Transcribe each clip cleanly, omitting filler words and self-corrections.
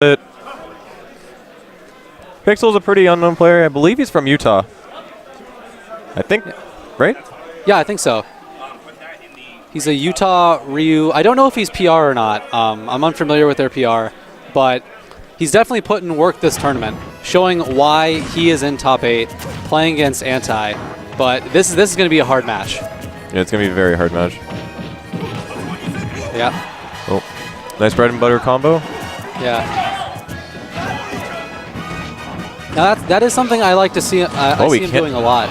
But PiXL's a pretty unknown player. I believe he's from Utah. I think, right? Yeah, I think so. He's a Utah Ryu. I don't know if he's PR or not. I'm unfamiliar with their PR, but he's definitely put in work this tournament, showing why he is in top 8, playing against Anti. But this is going to be a hard match. Yeah, it's going to be a very hard match. Yeah. Oh, nice bread and butter combo. Yeah. Now that is something I like to see. I see him doing a lot.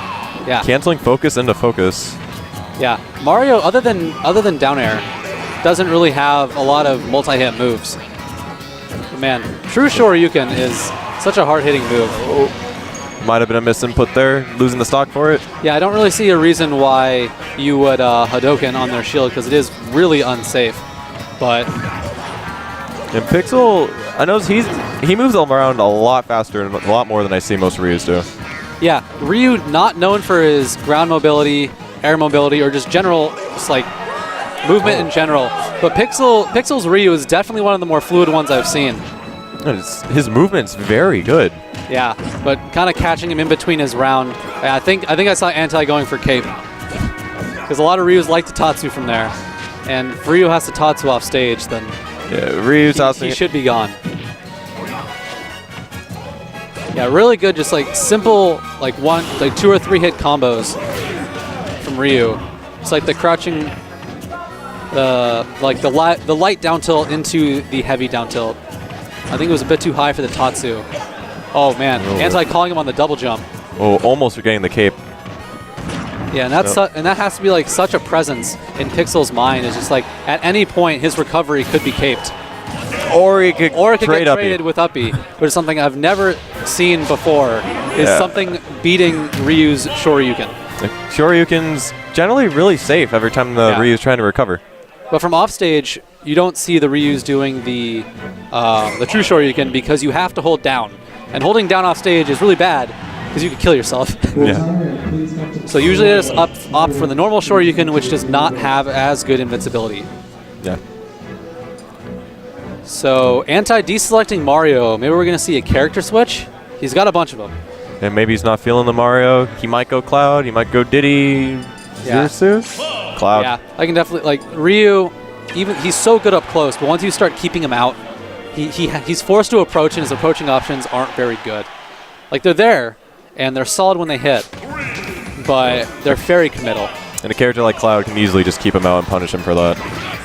Yeah. Canceling focus into focus. Yeah. Mario, other than down air, doesn't really have a lot of multi-hit moves. But man, True Shoryuken is such a hard-hitting move. Oh. Might have been a misinput there, losing the stock for it. Yeah, I don't really see a reason why you would Hadouken on their shield because it is really unsafe. But and PiXL, I know he moves around a lot faster and a lot more than I see most Ryus do. Yeah, Ryu not known for his ground mobility, air mobility, or just general, just like movement in general. But PiXL's Ryu is definitely one of the more fluid ones I've seen. His movement's very good. Yeah, but kind of catching him in between his round. I think I saw Anti going for cape because a lot of Ryus like to Tatsu from there, and if Ryu has to Tatsu off stage, then yeah, Ryu's he should be gone. Yeah, really good, just like simple, like 2 or 3 hit combos from Ryu. It's like the crouching, like the light down tilt into the heavy down tilt. I think it was a bit too high for the Tatsu. Oh man, Anti calling him on the double jump. Oh, almost forgetting the cape. Yeah, and that's and that has to be like such a presence in PiXL's mind. It's just like at any point his recovery could be caped. Or he could get traded with uppy, which is something I've never seen before. Is something beating Ryu's Shoryuken. Shoryuken's generally really safe every time the Ryu's trying to recover. But from offstage, you don't see the Ryu's doing the true Shoryuken because you have to hold down. And holding down off stage is really bad because you could kill yourself. Yeah. So usually they just opt for the normal Shoryuken, which does not have as good invincibility. Yeah. So Anti deselecting Mario. Maybe we're going to see a character switch. He's got a bunch of them. And maybe he's not feeling the Mario. He might go Cloud. He might go Diddy. Zursu? Cloud. Yeah, I can definitely, like, Ryu, he's so good up close, but once you start keeping him out, he's forced to approach, and his approaching options aren't very good. Like, they're there, and they're solid when they hit, but they're very committal. And a character like Cloud can easily just keep him out and punish him for that.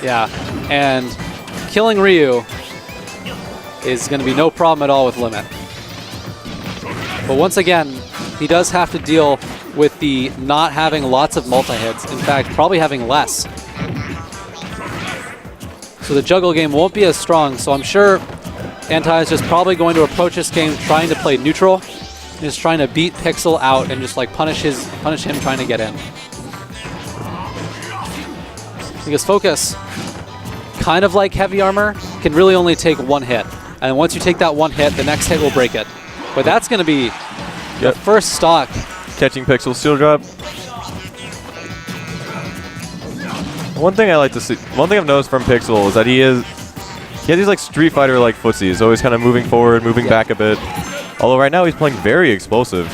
Yeah, and killing Ryu is going to be no problem at all with Limit. But once again, he does have to deal with the not having lots of multi-hits. In fact, probably having less. So the juggle game won't be as strong, so I'm sure Anti is just probably going to approach this game trying to play neutral, just trying to beat PiXL out and just like punish him trying to get in. Because Focus, kind of like Heavy Armor, can really only take 1 hit. And once you take that 1 hit, the next hit will break it. But that's going to be the first stock. Catching PiXL steel drop. One thing I like to see, one thing I've noticed from PiXL is that he has these like Street Fighter like footsies, always kind of moving forward, moving back a bit. Although right now he's playing very explosive.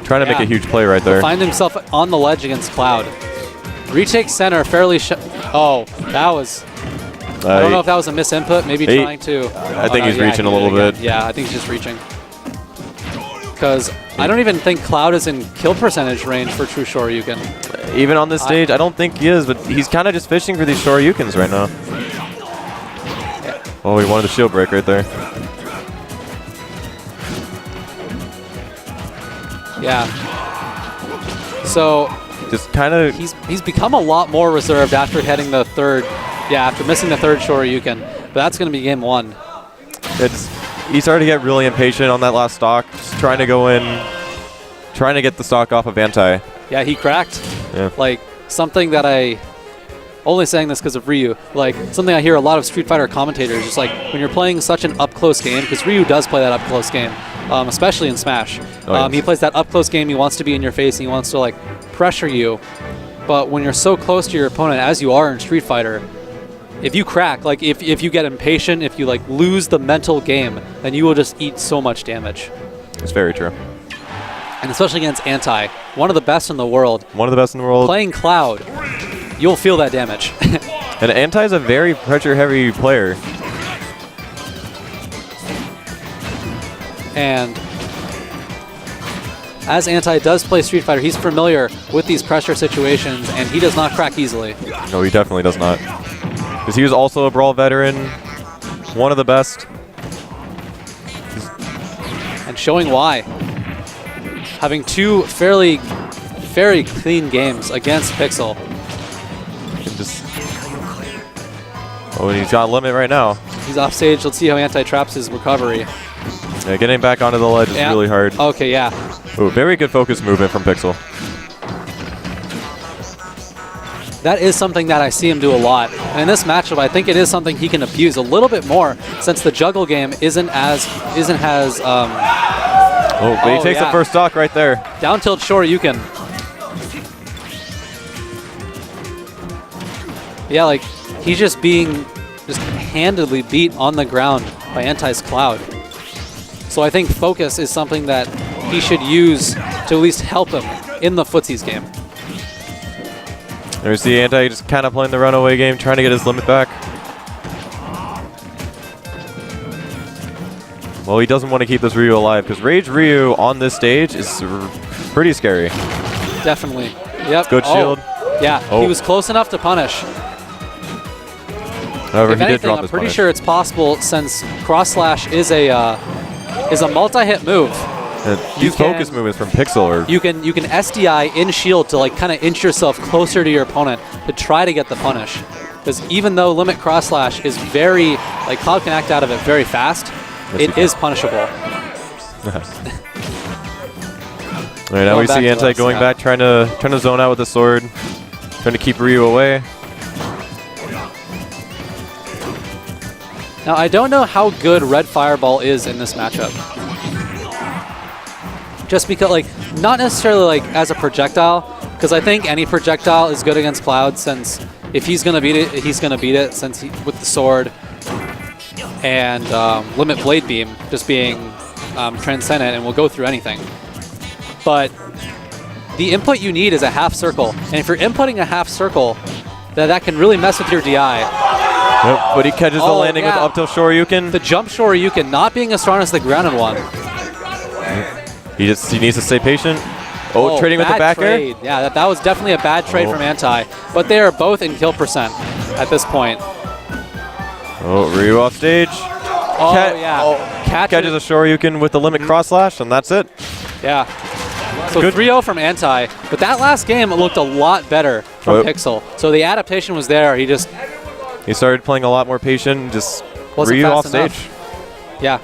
Trying to make a huge play right there. He'll find himself on the ledge against Cloud. Retake center fairly oh, that was I don't know if that was a misinput, maybe trying to I think he's reaching a little bit. Yeah, I think he's just reaching. Because I don't even think Cloud is in kill percentage range for True Shoryuken. Even on this stage, I don't think he is, but he's kind of just fishing for these Shoryukens right now. Yeah. Oh, he wanted the shield break right there. Yeah. So just kind of he's become a lot more reserved after hitting the third. Yeah, after missing the third Shoryuken. But that's going to be game 1. He started to get really impatient on that last stock, just trying to go in, trying to get the stock off of Anti. Yeah, he cracked. Yeah. Like, something that only saying this because of Ryu, like, something I hear a lot of Street Fighter commentators, just like, when you're playing such an up-close game, because Ryu does play that up-close game, especially in Smash. He plays that up-close game, he wants to be in your face, and he wants to, like, pressure you. But when you're so close to your opponent, as you are in Street Fighter, if you crack, like if you get impatient, if you like lose the mental game, then you will just eat so much damage. It's very true. And especially against Anti, one of the best in the world. One of the best in the world. Playing Cloud, you'll feel that damage. And Anti is a very pressure-heavy player. And as Anti does play Street Fighter, he's familiar with these pressure situations, and he does not crack easily. No, he definitely does not. Because he was also a Brawl veteran, one of the best. And showing why. Having two very clean games against PiXL. Oh, and he's got a limit right now. He's off stage. Let's see how Anti traps his recovery. Yeah, getting back onto the ledge is really hard. Okay, yeah. Ooh, very good focus movement from PiXL. That is something that I see him do a lot. And in this matchup, I think it is something he can abuse a little bit more, since the juggle game isn't as oh, but he takes the first stock right there. Down tilt Shoryuken. Yeah, like he's just being handedly beat on the ground by Anti's Cloud. So I think focus is something that he should use to at least help him in the footsies game. There we see Anti just kind of playing the runaway game, trying to get his limit back. Well, he doesn't want to keep this Ryu alive, because Rage Ryu on this stage is pretty scary. Definitely. Yep. Good shield. Yeah, he was close enough to punish. However, If he anything, did drop I'm his pretty punish. sure it's possible, since cross slash is a multi-hit move. These focus movements from PiXL are... You can SDI in shield to like kind of inch yourself closer to your opponent to try to get the punish. Because even though limit cross slash is very, like Cloud can act out of it very fast, it is punishable. All right, now we see Anti going back, trying to zone out with the sword, trying to keep Ryu away. Now I don't know how good Red Fireball is in this matchup. Just because, like, not necessarily like as a projectile, because I think any projectile is good against Cloud, since if he's gonna beat it, he's gonna beat it, since with the sword and limit blade beam just being transcendent and will go through anything. But the input you need is a half circle, and if you're inputting a half circle, that can really mess with your DI. Yep, but he catches the landing with up tilt Shoryuken. The jump Shoryuken not being as strong as the grounded one. He needs to stay patient. Oh, trading with the back air. Yeah, that was definitely a bad trade from Anti, but they are both in kill percent at this point. Oh, Ryu off stage. Catches a Shoryuken with the limit cross slash, and that's it. Yeah. So 3-0 from Anti, but that last game looked a lot better from PiXL. So the adaptation was there. He started playing a lot more patient, just wasn't Ryu fast off enough. stage. Yeah.